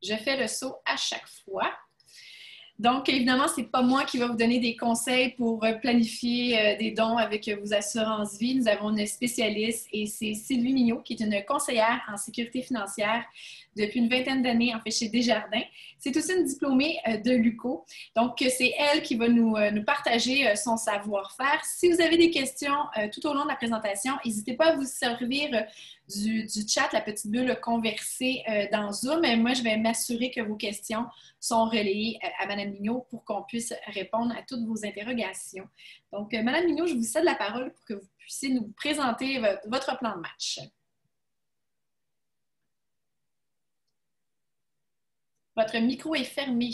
Je fais le saut à chaque fois. Donc, évidemment, ce n'est pas moi qui va vous donner des conseils pour planifier des dons avec vos assurances vie. Nous avons une spécialiste et c'est Sylvie Mignot, qui est une conseillère en sécurité financière depuis une vingtaine d'années, en fait, chez Desjardins. C'est aussi une diplômée de l'UQO. Donc, c'est elle qui va nous partager son savoir-faire. Si vous avez des questions tout au long de la présentation, n'hésitez pas à vous servir du chat, la petite bulle conversée dans Zoom. Et moi, je vais m'assurer que vos questions sont relayées à Mme Mignot pour qu'on puisse répondre à toutes vos interrogations. Donc, Mme Mignot, je vous cède la parole pour que vous puissiez nous présenter votre plan de match. Votre micro est fermé.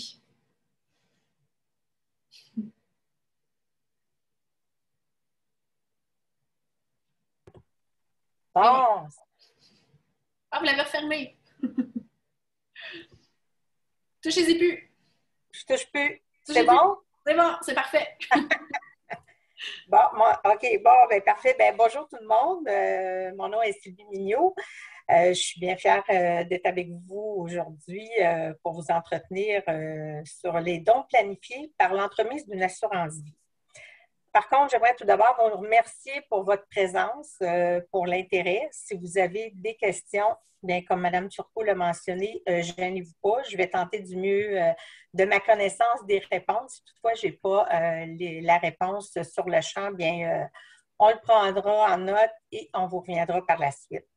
Bon. Ah, vous l'avez refermé. Touchez-y plus. Je touche plus. C'est bon? C'est bon, c'est parfait. Bon, OK, bon, ben parfait. Ben, bonjour tout le monde. Mon nom est Sylvie Mignot. Je suis bien fière d'être avec vous aujourd'hui pour vous entretenir sur les dons planifiés par l'entremise d'une assurance vie. Par contre, j'aimerais tout d'abord vous remercier pour votre présence, pour l'intérêt. Si vous avez des questions, bien, comme Mme Turcot l'a mentionné, gênez-vous pas. Je vais tenter du mieux de ma connaissance des réponses. Si toutefois, je n'ai pas la réponse sur le champ, bien, on le prendra en note et on vous reviendra par la suite.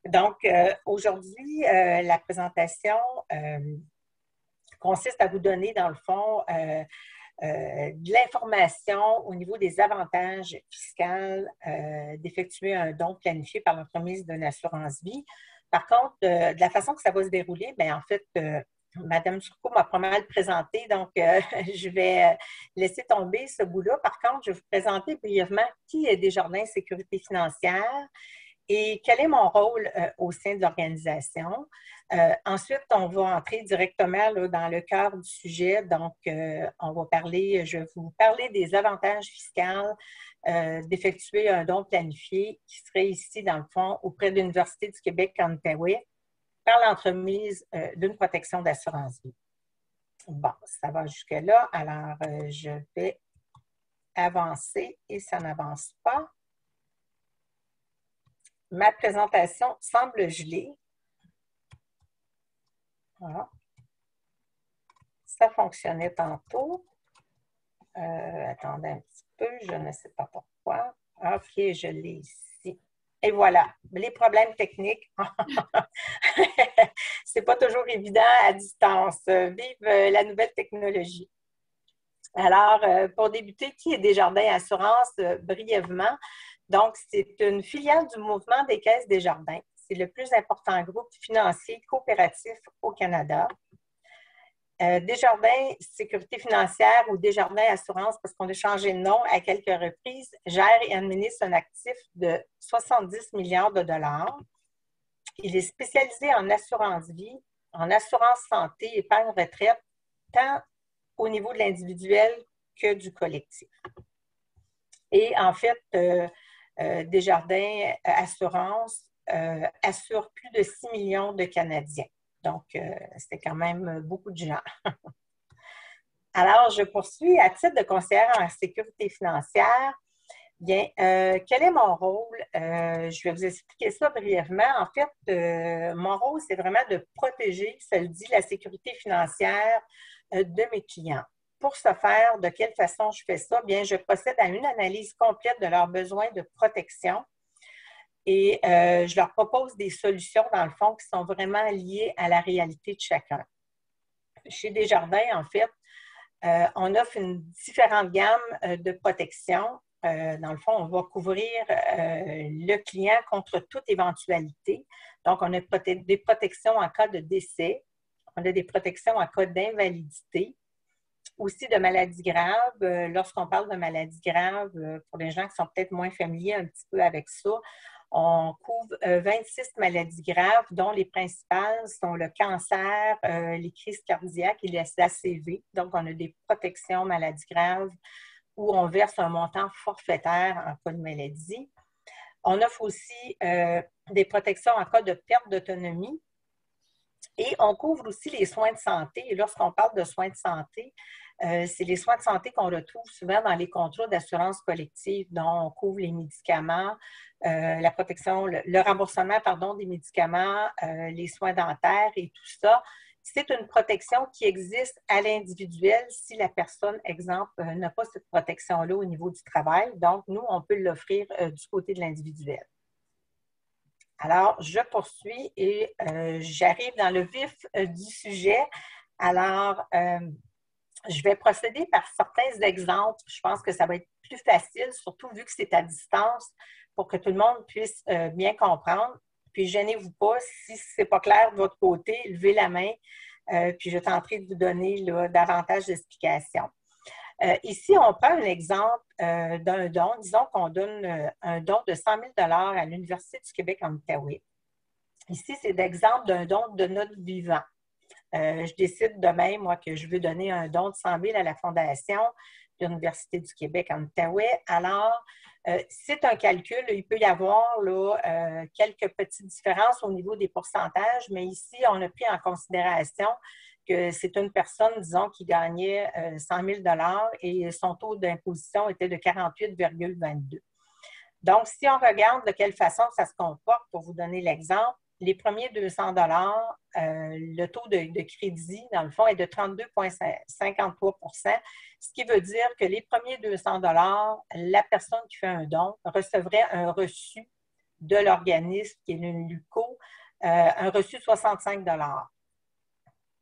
Donc, aujourd'hui, la présentation consiste à vous donner, dans le fond, de l'information au niveau des avantages fiscaux d'effectuer un don planifié par l'entremise d'une assurance vie. Par contre, de la façon que ça va se dérouler, bien, en fait, Mme Turcot m'a pas mal présenté, donc je vais laisser tomber ce bout-là. Par contre, je vais vous présenter brièvement qui est Desjardins Sécurité financière et quel est mon rôle au sein de l'organisation. Ensuite, on va entrer directement là, dans le cœur du sujet. Donc, je vais vous parler des avantages fiscaux d'effectuer un don planifié qui serait ici, dans le fond, auprès de l'Université du Québec en Outaouais, par l'entremise d'une protection d'assurance vie. Bon, ça va jusque-là. Alors, je vais avancer et ça n'avance pas. Ma présentation semble gelée. Voilà. Ça fonctionnait tantôt. Attendez un petit peu, je ne sais pas pourquoi. OK, je l'ai ici. Et voilà, les problèmes techniques. C'est pas toujours évident à distance. Vive la nouvelle technologie. Alors, pour débuter, qui est Desjardins Assurance brièvement? Donc, c'est une filiale du mouvement des caisses Desjardins. C'est le plus important groupe financier coopératif au Canada. Desjardins Sécurité financière ou Desjardins Assurance, parce qu'on a changé de nom à quelques reprises, gère et administre un actif de 70 milliards de dollars. Il est spécialisé en assurance vie, en assurance santé, épargne retraite, tant au niveau de l'individuel que du collectif. Et en fait, Desjardins Assurance assure plus de 6 millions de Canadiens. Donc, c'est quand même beaucoup de gens. Alors, je poursuis à titre de conseillère en sécurité financière. Bien, quel est mon rôle? Je vais vous expliquer ça brièvement. En fait, mon rôle, c'est vraiment de protéger, ça le dit, la sécurité financière de mes clients. Pour ce faire, de quelle façon je fais ça? Bien, je procède à une analyse complète de leurs besoins de protection et je leur propose des solutions, dans le fond, qui sont vraiment liées à la réalité de chacun. Chez Desjardins, en fait, on offre une différente gamme de protection. Dans le fond, on va couvrir le client contre toute éventualité. Donc, on a des protections en cas de décès, on a des protections en cas d'invalidité, aussi de maladies graves. Lorsqu'on parle de maladies graves, pour les gens qui sont peut-être moins familiers un petit peu avec ça, on couvre 26 maladies graves, dont les principales sont le cancer, les crises cardiaques et les ACV. Donc, on a des protections maladies graves où on verse un montant forfaitaire en cas de maladie. On offre aussi des protections en cas de perte d'autonomie. Et on couvre aussi les soins de santé. Et lorsqu'on parle de soins de santé, c'est les soins de santé qu'on retrouve souvent dans les contrats d'assurance collective, dont on couvre les médicaments, la protection, le remboursement, pardon, des médicaments, les soins dentaires et tout ça. C'est une protection qui existe à l'individuel si la personne, exemple, n'a pas cette protection-là au niveau du travail. Donc, nous, on peut l'offrir du côté de l'individuel. Alors, je poursuis et j'arrive dans le vif du sujet. Alors, je vais procéder par certains exemples. Je pense que ça va être plus facile, surtout vu que c'est à distance, pour que tout le monde puisse bien comprendre. Puis, gênez-vous pas. Si ce n'est pas clair de votre côté, levez la main, puis je tenterai de vous donner là, davantage d'explications. Ici, on prend un exemple d'un don. Disons qu'on donne un don de 100 000 à l'Université du Québec en Outaouais. Ici, c'est l'exemple d'un don de notre vivant. Je décide demain, moi, que je veux donner un don de 100 000 à la Fondation de l'Université du Québec en Outaouais. Alors, c'est un calcul. Il peut y avoir là, quelques petites différences au niveau des pourcentages, mais ici, on a pris en considération que c'est une personne, disons, qui gagnait 100 000 et son taux d'imposition était de 48,22. Donc, si on regarde de quelle façon ça se comporte, pour vous donner l'exemple, les premiers 200 le taux de crédit, dans le fond, est de 32,53 %, ce qui veut dire que les premiers 200 la personne qui fait un don recevrait un reçu de l'organisme, qui est une LUCO, un reçu de 65 $.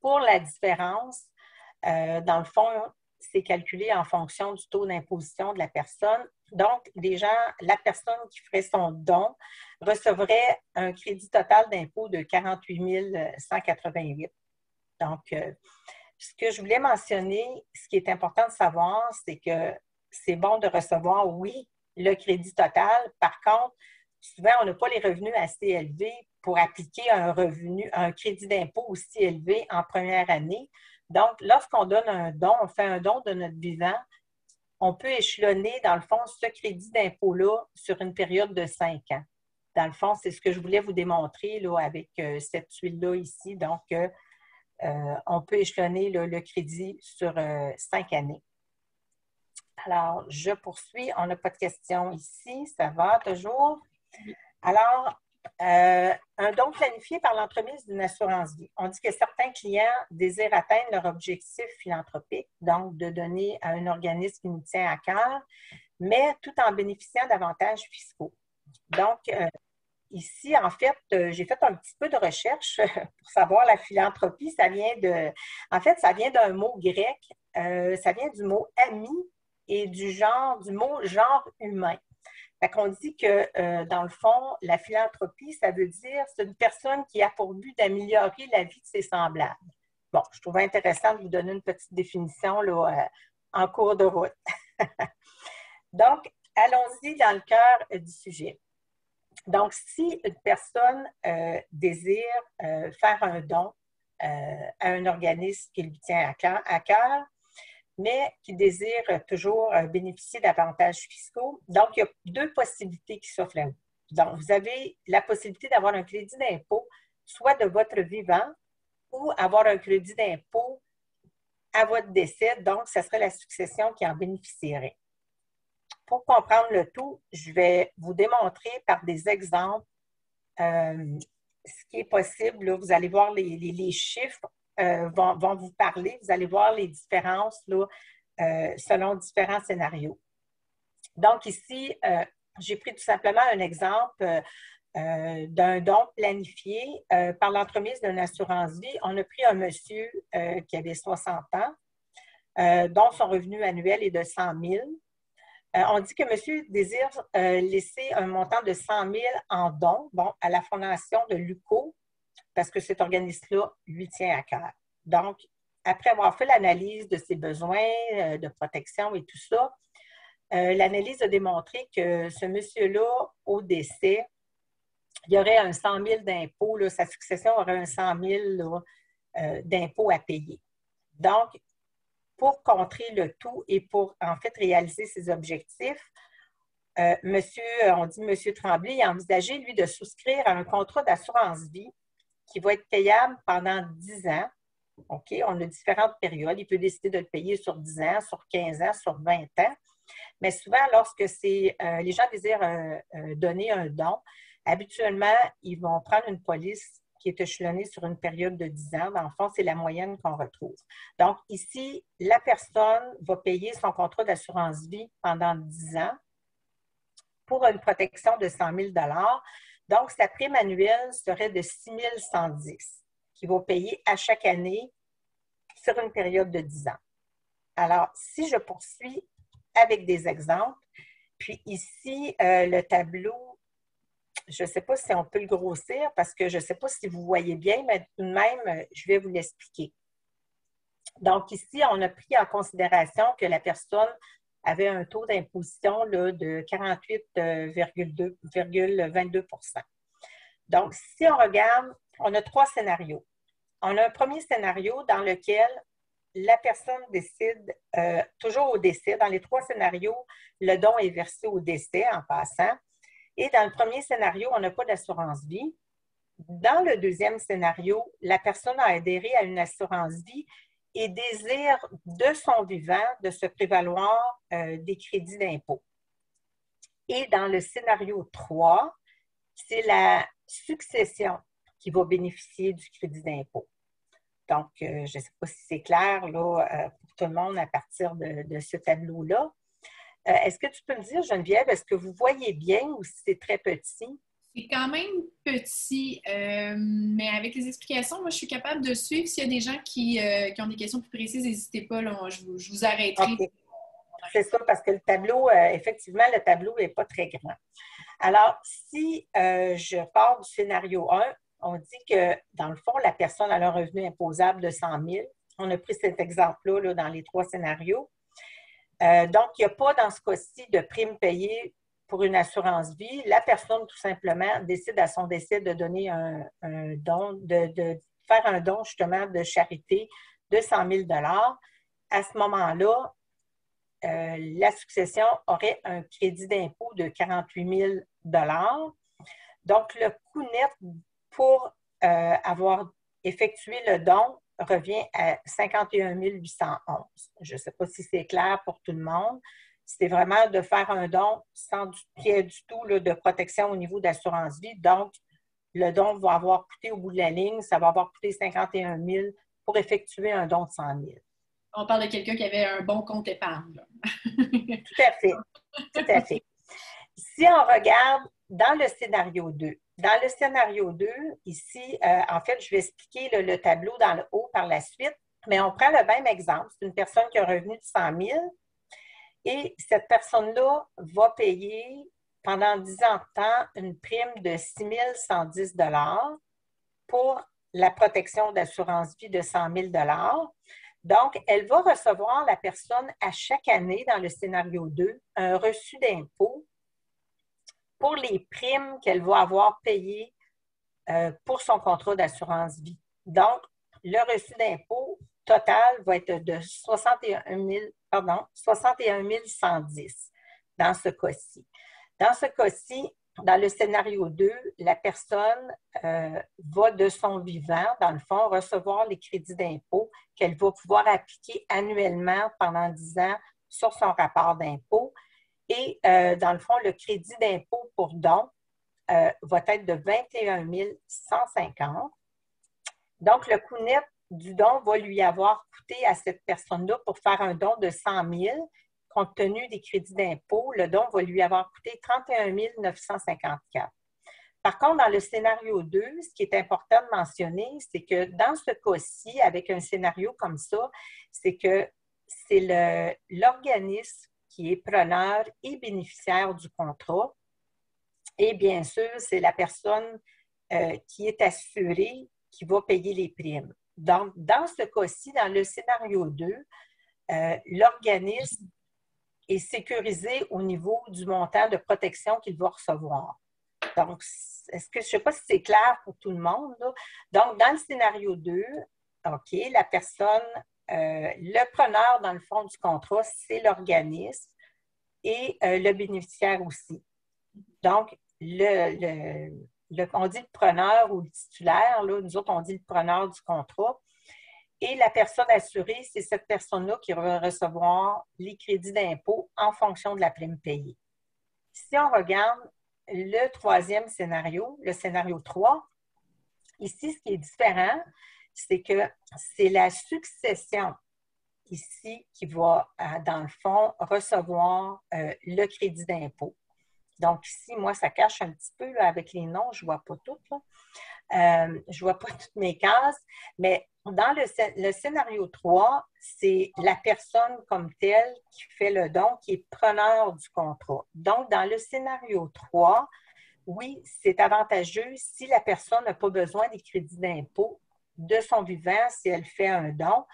Pour la différence, dans le fond, c'est calculé en fonction du taux d'imposition de la personne. Donc, la personne qui ferait son don recevrait un crédit total d'impôt de 48 188. Donc, ce que je voulais mentionner, ce qui est important de savoir, c'est que c'est bon de recevoir, oui, le crédit total. Par contre, souvent, on n'a pas les revenus assez élevés pour appliquer un crédit d'impôt aussi élevé en première année. Donc, lorsqu'on donne un don, on fait un don de notre vivant, on peut échelonner, dans le fond, ce crédit d'impôt-là sur une période de 5 ans. Dans le fond, c'est ce que je voulais vous démontrer là, avec cette tuile-là ici. Donc, on peut échelonner là, le crédit sur 5 années. Alors, je poursuis. On n'a pas de questions ici. Ça va toujours? Alors, un don planifié par l'entremise d'une assurance vie. On dit que certains clients désirent atteindre leur objectif philanthropique, donc de donner à un organisme qui nous tient à cœur, mais tout en bénéficiant d'avantages fiscaux. Donc, ici, en fait, j'ai fait un petit peu de recherche pour savoir la philanthropie. Ça vient d'un mot grec. Ça vient du mot ami et du mot genre humain. Fait qu'on dit que, dans le fond, la philanthropie, ça veut dire c'est une personne qui a pour but d'améliorer la vie de ses semblables. Bon, je trouvais intéressant de vous donner une petite définition là, en cours de route. Donc, allons-y dans le cœur du sujet. Donc, si une personne désire faire un don à un organisme qui lui tient à cœur, mais qui désire toujours bénéficier d'avantages fiscaux. Donc, il y a deux possibilités qui s'offrent à vous. Donc, vous avez la possibilité d'avoir un crédit d'impôt, soit de votre vivant, ou avoir un crédit d'impôt à votre décès. Donc, ce serait la succession qui en bénéficierait. Pour comprendre le tout, je vais vous démontrer par des exemples ce qui est possible. Là, vous allez voir les chiffres. Vont vous parler. Vous allez voir les différences là, selon différents scénarios. Donc ici, j'ai pris tout simplement un exemple d'un don planifié par l'entremise d'une assurance vie. On a pris un monsieur qui avait 60 ans, dont son revenu annuel est de 100 000. On dit que monsieur désire laisser un montant de 100 000 en don à la fondation de l'UCO, parce que cet organisme-là lui tient à cœur. Donc, après avoir fait l'analyse de ses besoins de protection et tout ça, l'analyse a démontré que ce monsieur-là, au décès, il y aurait un 100 000 d'impôts, sa succession aurait un 100 000 d'impôts à payer. Donc, pour contrer le tout et pour, en fait, réaliser ses objectifs, on dit Monsieur Tremblay, il a envisagé, lui, de souscrire à un contrat d'assurance vie qui va être payable pendant 10 ans. OK? On a différentes périodes. Il peut décider de le payer sur 10 ans, sur 15 ans, sur 20 ans. Mais souvent, lorsque les gens désirent donner un don, habituellement, ils vont prendre une police qui est échelonnée sur une période de 10 ans. Dans le fond, c'est la moyenne qu'on retrouve. Donc, ici, la personne va payer son contrat d'assurance vie pendant 10 ans pour une protection de 100 000 $. Donc, sa prime annuelle serait de 6 110 qu'il va payer à chaque année sur une période de 10 ans. Alors, si je poursuis avec des exemples, puis ici, le tableau, je ne sais pas si on peut le grossir parce que je ne sais pas si vous voyez bien, mais tout de même, je vais vous l'expliquer. Donc, ici, on a pris en considération que la personne avait un taux d'imposition de 48,22 %. Donc, si on regarde, on a 3 scénarios. On a un premier scénario dans lequel la personne décide, toujours au décès. Dans les 3 scénarios, le don est versé au décès en passant. Et dans le premier scénario, on n'a pas d'assurance vie. Dans le deuxième scénario, la personne a adhéré à une assurance vie et désire de son vivant de se prévaloir des crédits d'impôt. Et dans le scénario 3, c'est la succession qui va bénéficier du crédit d'impôt. Donc, je ne sais pas si c'est clair là, pour tout le monde à partir de ce tableau-là. Est-ce que tu peux me dire, Geneviève, est-ce que vous voyez bien ou si c'est très petit? C'est quand même petit, mais avec les explications, moi, je suis capable de suivre. S'il y a des gens qui ont des questions plus précises, n'hésitez pas, là, je vous arrêterai. Okay. C'est ça, parce que le tableau, effectivement, le tableau n'est pas très grand. Alors, si je pars du scénario 1, on dit que, dans le fond, la personne a un revenu imposable de 100 000. On a pris cet exemple-là là, dans les 3 scénarios. Donc, il n'y a pas, dans ce cas-ci, de prime payée pour une assurance vie. La personne, tout simplement, décide à son décès de donner un don, de faire un don, justement, de charité de 100 000 $. À ce moment-là, la succession aurait un crédit d'impôt de 48 000 $. Donc, le coût net pour avoir effectué le don revient à 51 811. Je ne sais pas si c'est clair pour tout le monde. C'est vraiment de faire un don sans qu'il y ait du tout là, de protection au niveau d'assurance vie. Donc, le don va avoir coûté au bout de la ligne, ça va avoir coûté 51 000 pour effectuer un don de 100 000. On parle de quelqu'un qui avait un bon compte épargne. Tout à fait. Tout à fait. Si on regarde dans le scénario 2, dans le scénario 2, ici, en fait, je vais expliquer le tableau dans le haut par la suite, mais on prend le même exemple. C'est une personne qui a un revenu de 100 000 et cette personne-là va payer pendant 10 ans de temps une prime de 6 110 $ pour la protection d'assurance vie de 100 000 $. Donc, elle va recevoir, la personne, à chaque année, dans le scénario 2, un reçu d'impôt pour les primes qu'elle va avoir payées pour son contrat d'assurance vie. Donc, le reçu d'impôt total va être de 61 110 dans ce cas-ci. Dans ce cas-ci, dans le scénario 2, la personne va de son vivant, dans le fond, recevoir les crédits d'impôt qu'elle va pouvoir appliquer annuellement pendant 10 ans sur son rapport d'impôt. Et dans le fond, le crédit d'impôt pour don va être de 21 150. Donc, le coût net du don va lui avoir coûté à cette personne-là pour faire un don de 100 000. Compte tenu des crédits d'impôt, le don va lui avoir coûté 31 954. Par contre, dans le scénario 2, ce qui est important de mentionner, c'est que dans ce cas-ci, avec un scénario comme ça, c'est que c'est l'organisme qui est preneur et bénéficiaire du contrat. Et bien sûr, c'est la personne qui est assurée qui va payer les primes. Donc, dans ce cas-ci, dans le scénario 2, l'organisme est sécurisé au niveau du montant de protection qu'il va recevoir. Donc, je ne sais pas si c'est clair pour tout le monde, là. Donc, dans le scénario 2, OK, la personne, le preneur, dans le fond du contrat, c'est l'organisme. et le bénéficiaire aussi. Donc, on dit le preneur ou le titulaire, là, nous autres, on dit le preneur du contrat. Et la personne assurée, c'est cette personne-là qui va recevoir les crédits d'impôt en fonction de la prime payée. Si on regarde le troisième scénario, le scénario 3, ici, ce qui est différent, c'est que c'est la succession ici qui va, dans le fond, recevoir le crédit d'impôt. Donc ici, moi, ça cache un petit peu là, avec les noms, je ne vois pas tout. Je ne vois pas toutes mes cases, mais dans le scénario 3, c'est la personne comme telle qui fait le don, qui est preneur du contrat. Donc, dans le scénario 3, oui, c'est avantageux si la personne n'a pas besoin des crédits d'impôt de son vivant, si elle fait un don,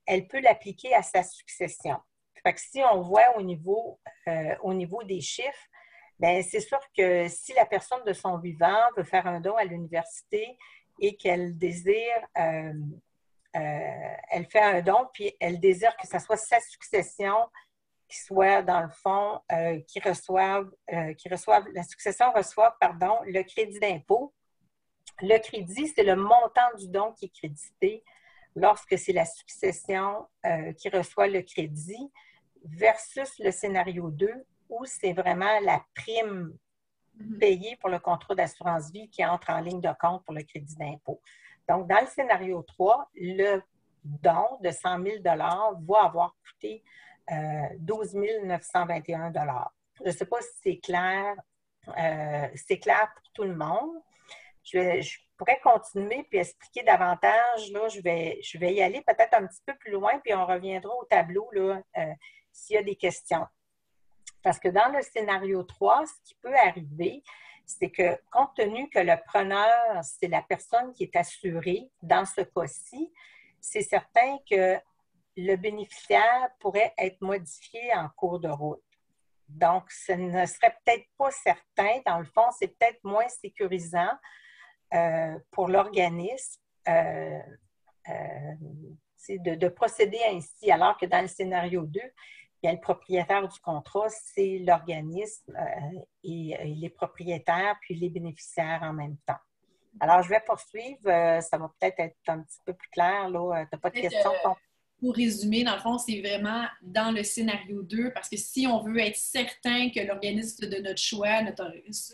elle peut l'appliquer à sa succession. Fait que si on voit au niveau des chiffres, bien, c'est sûr que si la personne de son vivant veut faire un don à l'université et qu'elle désire, elle fait un don, puis elle désire que ce soit sa succession qui soit, dans le fond, la succession reçoive, pardon, le crédit d'impôt. Le crédit, c'est le montant du don qui est crédité lorsque c'est la succession qui reçoit le crédit versus le scénario 2 où c'est vraiment la prime payée pour le contrat d'assurance vie qui entre en ligne de compte pour le crédit d'impôt. Donc, dans le scénario 3, le don de 100 000 va avoir coûté 12 921 $. Je ne sais pas si c'est clair. C'est clair pour tout le monde. Je pourrais continuer puis expliquer davantage. Là, je vais y aller peut-être un petit peu plus loin, puis on reviendra au tableau là, s'il y a des questions. Parce que dans le scénario 3, ce qui peut arriver, c'est que compte tenu que le preneur, c'est la personne qui est assurée, dans ce cas-ci, c'est certain que le bénéficiaire pourrait être modifié en cours de route. Donc, ce ne serait peut-être pas certain. Dans le fond, c'est peut-être moins sécurisant pour l'organisme de procéder ainsi, alors que dans le scénario 2, il y a le propriétaire du contrat, c'est l'organisme et les propriétaires, puis les bénéficiaires en même temps. Alors, je vais poursuivre. Ça va peut-être être un petit peu plus clair. Tu n'as pas de questions? Pour résumer, dans le fond, c'est vraiment dans le scénario 2, parce que si on veut être certain que l'organisme de notre choix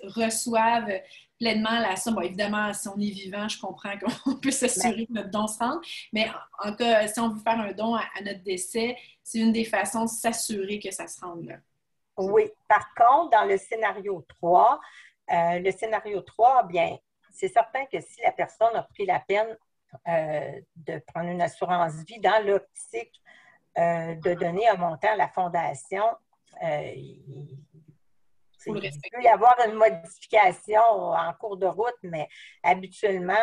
reçoive pleinement la somme, bon, évidemment, si on est vivant, je comprends qu'on peut s'assurer que notre don se rende, mais en cas, si on veut faire un don à notre décès, c'est une des façons de s'assurer que ça se rende là. Oui. Par contre, dans le scénario 3, bien, c'est certain que si la personne a pris la peine de prendre une assurance vie dans l'optique de donner un montant à la fondation, il peut y avoir une modification en cours de route, mais habituellement,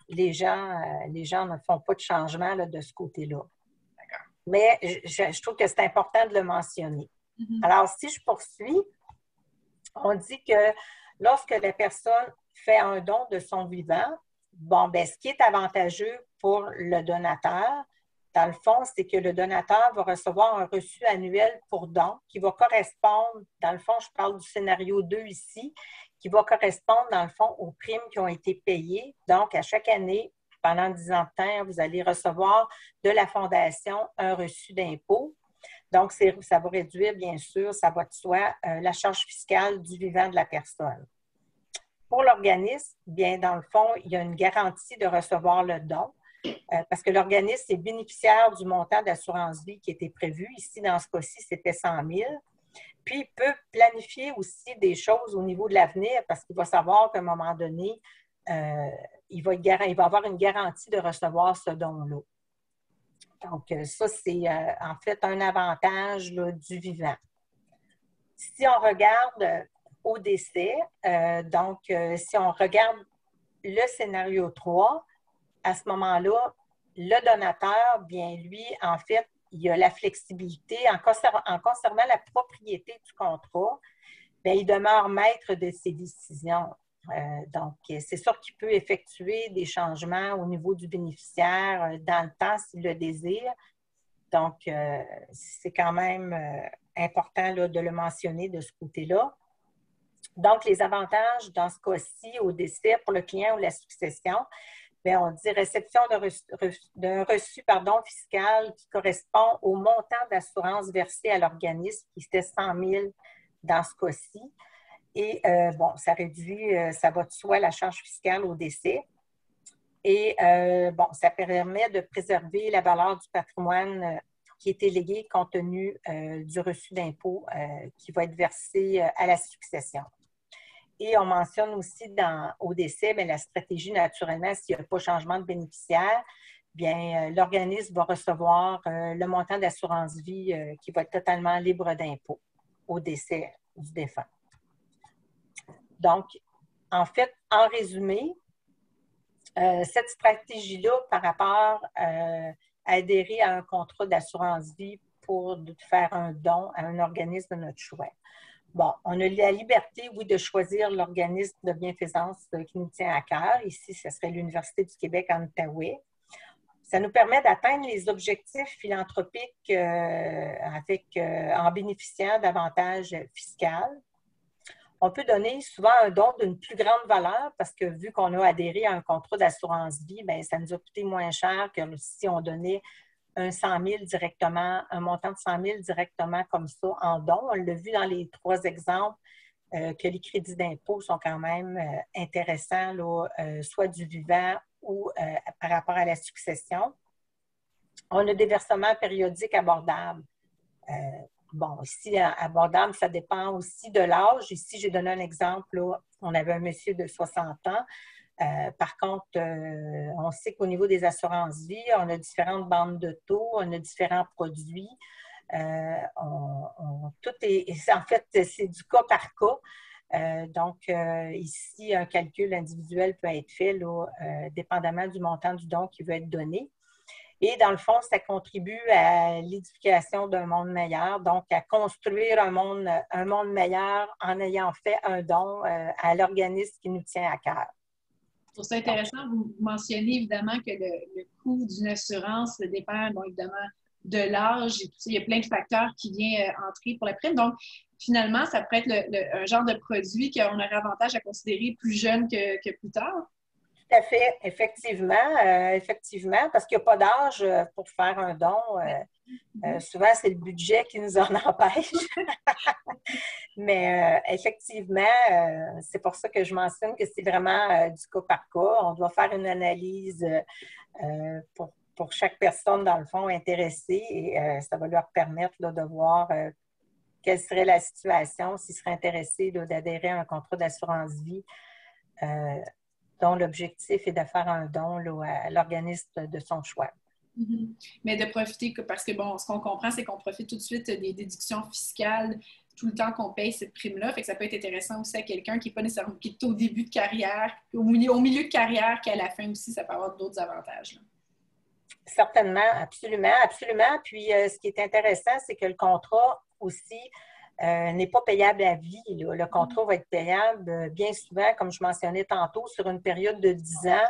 les gens ne font pas de changement là, de ce côté-là. Mais je trouve que c'est important de le mentionner. Mm-hmm. Alors, si je poursuis, on dit que lorsque la personne fait un don de son vivant, bon, bien, ce qui est avantageux pour le donateur, dans le fond, c'est que le donateur va recevoir un reçu annuel pour don qui va correspondre, dans le fond, je parle du scénario 2 ici, qui va correspondre, dans le fond, aux primes qui ont été payées. Donc, à chaque année, pendant 10 ans de temps, vous allez recevoir de la Fondation un reçu d'impôt. Donc, ça va réduire, bien sûr, ça va de soi, la charge fiscale du vivant de la personne. Pour l'organisme, bien, dans le fond, il y a une garantie de recevoir le don parce que l'organisme est bénéficiaire du montant d'assurance vie qui était prévu. Ici, dans ce cas-ci, c'était 100 000. Puis, il peut planifier aussi des choses au niveau de l'avenir parce qu'il va savoir qu'à un moment donné, il va avoir une garantie de recevoir ce don-là. Donc, ça, c'est en fait un avantage là, du vivant. Si on regarde au décès, si on regarde le scénario 3, à ce moment-là, le donateur, bien lui, en fait, il a la flexibilité en conservant la propriété du contrat, bien, il demeure maître de ses décisions. Donc, c'est sûr qu'il peut effectuer des changements au niveau du bénéficiaire dans le temps s'il le désire. Donc, c'est quand même important là, de le mentionner de ce côté-là. Donc, les avantages dans ce cas-ci au décès pour le client ou la succession, bien, on dit réception d'un reçu fiscal qui correspond au montant d'assurance versé à l'organisme, qui était 100 000 dans ce cas-ci. Et bon, ça réduit, ça va de soi la charge fiscale au décès. Et bon, ça permet de préserver la valeur du patrimoine qui est légué compte tenu du reçu d'impôt qui va être versé à la succession. Et on mentionne aussi au décès, bien, la stratégie, naturellement, s'il n'y a pas changement de bénéficiaire, bien, l'organisme va recevoir le montant d'assurance vie qui va être totalement libre d'impôt au décès du défunt. Donc, en fait, en résumé, cette stratégie-là, par rapport à adhérer à un contrat d'assurance vie pour faire un don à un organisme de notre choix. Bon, on a la liberté, oui, de choisir l'organisme de bienfaisance qui nous tient à cœur. Ici, ce serait l'Université du Québec en Outaouais. Ça nous permet d'atteindre les objectifs philanthropiques en bénéficiant d'avantages fiscaux. On peut donner souvent un don d'une plus grande valeur parce que vu qu'on a adhéré à un contrat d'assurance vie, bien, ça nous a coûté moins cher que si on donnait un 100 000 directement, un montant de 100 000 directement comme ça en don. On l'a vu dans les 3 exemples que les crédits d'impôt sont quand même intéressants, là, soit du vivant ou par rapport à la succession. On a des versements périodiques abordables. Bon, ici, abordable, ça dépend aussi de l'âge. Ici, j'ai donné un exemple. Là, on avait un monsieur de 60 ans. Par contre, on sait qu'au niveau des assurances vie, on a différentes bandes de taux, on a différents produits. Tout est, en fait, c'est du cas par cas. Donc, ici, un calcul individuel peut être fait là, dépendamment du montant du don qui veut être donné. Et dans le fond, ça contribue à l'édification d'un monde meilleur, donc à construire un monde meilleur en ayant fait un don à l'organisme qui nous tient à cœur. Je trouve ça intéressant. Vous mentionnez évidemment que le coût d'une assurance dépend, bon, évidemment, de l'âge et tout ça. Il y a plein de facteurs qui viennent entrer pour la prime. Donc, finalement, ça pourrait être un genre de produit qu'on aurait avantage à considérer plus jeune que plus tard. Tout à fait, effectivement, parce qu'il n'y a pas d'âge pour faire un don. Souvent, c'est le budget qui nous en empêche. Mais effectivement, c'est pour ça que je mentionne que c'est vraiment du cas par cas. On doit faire une analyse pour chaque personne, dans le fond, intéressée et ça va leur permettre là, de voir quelle serait la situation s'ils seraient intéressés d'adhérer à un contrat d'assurance vie dont l'objectif est de faire un don là, à l'organisme de son choix. Mm-hmm. Mais de profiter, parce que bon, ce qu'on comprend, c'est qu'on profite tout de suite des déductions fiscales tout le temps qu'on paye cette prime-là. Fait que ça peut être intéressant aussi à quelqu'un qui n'est pas nécessairement qui est au début de carrière, au milieu de carrière, qu'à la fin aussi, ça peut avoir d'autres avantages. Là. Certainement, absolument, absolument. Puis ce qui est intéressant, c'est que le contrat aussi n'est pas payable à vie. Là. Le contrat va être payable bien souvent, comme je mentionnais tantôt, sur une période de 10 ans.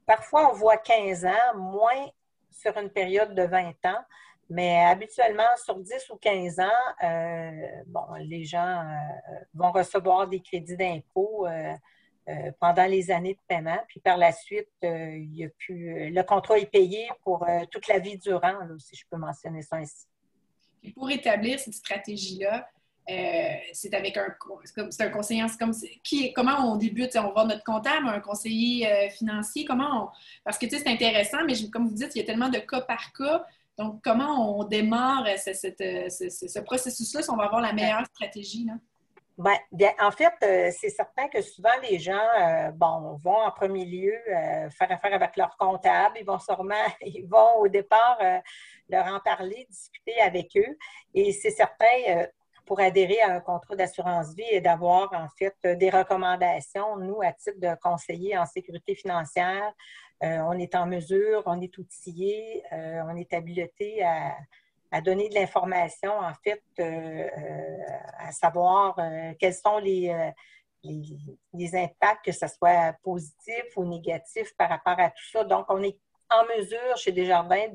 Parfois, on voit 15 ans, moins sur une période de 20 ans. Mais habituellement, sur 10 ou 15 ans, bon, les gens vont recevoir des crédits d'impôt pendant les années de paiement. Puis par la suite, le contrat est payé pour toute la vie durant, là, si je peux mentionner ça ainsi. Et pour établir cette stratégie-là, c'est avec c'est un conseiller, comment on débute? On va notre comptable, un conseiller financier, parce que c'est intéressant, mais comme vous dites, il y a tellement de cas par cas. Donc, comment on démarre ce processus-là si on va avoir la meilleure stratégie? Là? Bien, en fait, c'est certain que souvent les gens vont en premier lieu faire affaire avec leur comptable. Ils vont au départ leur en parler, discuter avec eux. Et c'est certain, pour adhérer à un contrat d'assurance vie et d'avoir en fait des recommandations, nous, à titre de conseiller en sécurité financière, on est en mesure, on est outillé, on est habilité à donner de l'information, en fait, à savoir quels sont les impacts, que ce soit positif ou négatif par rapport à tout ça. Donc, on est en mesure, chez Desjardins,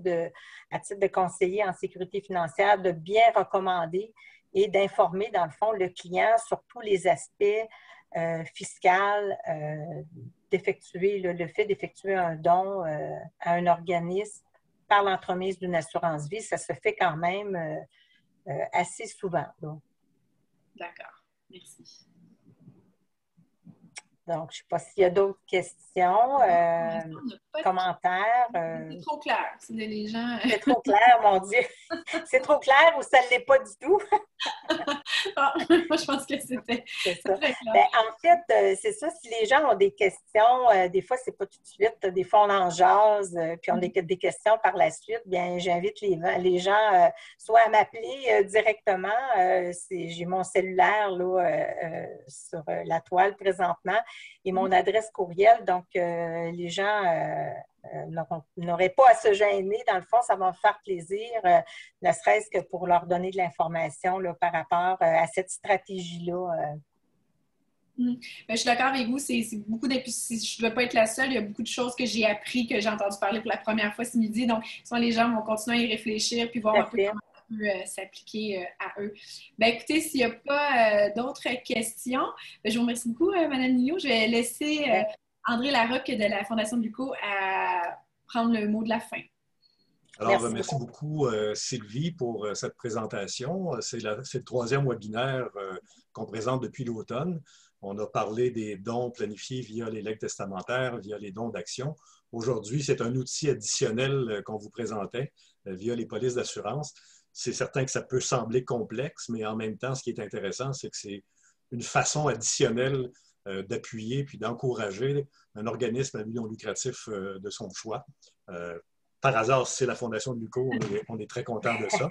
à titre de conseiller en sécurité financière, de bien recommander et d'informer, dans le fond, le client sur tous les aspects fiscaux, d'effectuer, le fait d'effectuer un don à un organisme par l'entremise d'une assurance vie, ça se fait quand même assez souvent. D'accord. Merci. Donc, je ne sais pas s'il y a d'autres questions, commentaires. C'est trop clair. C'est les gens... C'est trop clair, mon Dieu. C'est trop clair ou ça ne l'est pas du tout? Moi, je pense que c'était très clair. Bien, en fait, c'est ça. Si les gens ont des questions, des fois, c'est pas tout de suite. Des fois, on en jase, puis on a des questions par la suite. Bien, j'invite les gens soit à m'appeler directement. J'ai mon cellulaire là, sur la toile présentement et mon adresse courriel. Donc, les gens n'auraient pas à se gêner. Dans le fond, ça va me faire plaisir, ne serait-ce que pour leur donner de l'information là, par rapport à cette stratégie-là. Ben, je suis d'accord avec vous, c'est beaucoup je ne vais pas être la seule, il y a beaucoup de choses que j'ai appris, que j'ai entendu parler pour la première fois ce midi, donc souvent les gens vont continuer à y réfléchir puis voir un peu comment ça peut s'appliquer à eux. Ben, écoutez, s'il n'y a pas d'autres questions, ben, je vous remercie beaucoup, Mme Mignot. Je vais laisser André Larocque de la Fondation de l'UQO à prendre le mot de la fin. Alors, merci beaucoup, Sylvie, pour cette présentation. C'est le 3e webinaire qu'on présente depuis l'automne. On a parlé des dons planifiés via les legs testamentaires, via les dons d'action. Aujourd'hui, c'est un outil additionnel qu'on vous présentait via les polices d'assurance. C'est certain que ça peut sembler complexe, mais en même temps, ce qui est intéressant, c'est que c'est une façon additionnelle d'appuyer puis d'encourager un organisme à but non lucratif de son choix. Par hasard, c'est la Fondation de l'UQO, on est très content de ça.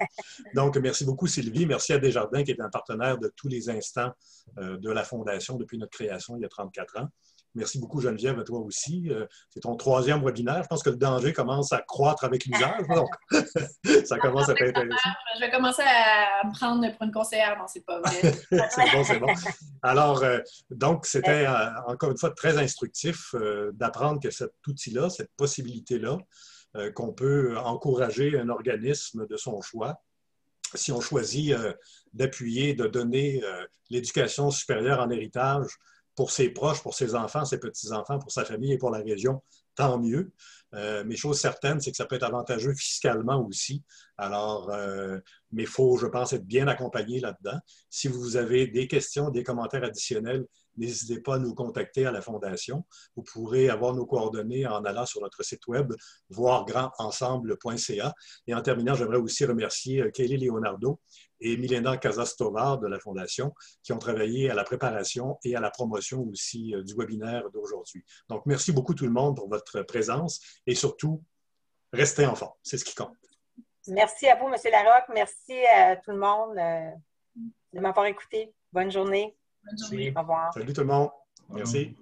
Donc, merci beaucoup Sylvie. Merci à Desjardins qui est un partenaire de tous les instants de la Fondation depuis notre création il y a 34 ans. Merci beaucoup Geneviève, à toi aussi. C'est ton 3e webinaire. Je pense que le danger commence à croître avec l'usage. Donc, ça commence à être intéressant. Je vais commencer à me prendre pour une conseillère. Non, c'est pas vrai. C'est bon, c'est bon. Alors, donc, c'était encore une fois très instructif d'apprendre que cet outil-là, cette possibilité-là, qu'on peut encourager un organisme de son choix si on choisit d'appuyer, de donner l'éducation supérieure en héritage pour ses proches, pour ses enfants, ses petits-enfants, pour sa famille et pour la région, tant mieux. Mais chose certaine, c'est que ça peut être avantageux fiscalement aussi. Alors, mais il faut, je pense, être bien accompagné là-dedans. Si vous avez des questions, des commentaires additionnels, n'hésitez pas à nous contacter à la Fondation. Vous pourrez avoir nos coordonnées en allant sur notre site web, voirgrandensemble.ca. Et en terminant, j'aimerais aussi remercier Kelly Leonardo et Milena Casastovar de la Fondation qui ont travaillé à la préparation et à la promotion aussi du webinaire d'aujourd'hui. Donc, merci beaucoup tout le monde pour votre présence et surtout, restez en forme. C'est ce qui compte. Merci à vous, M. Larocque. Merci à tout le monde de m'avoir écouté. Bonne journée. Bonne journée. Au revoir. Salut tout le monde. Merci.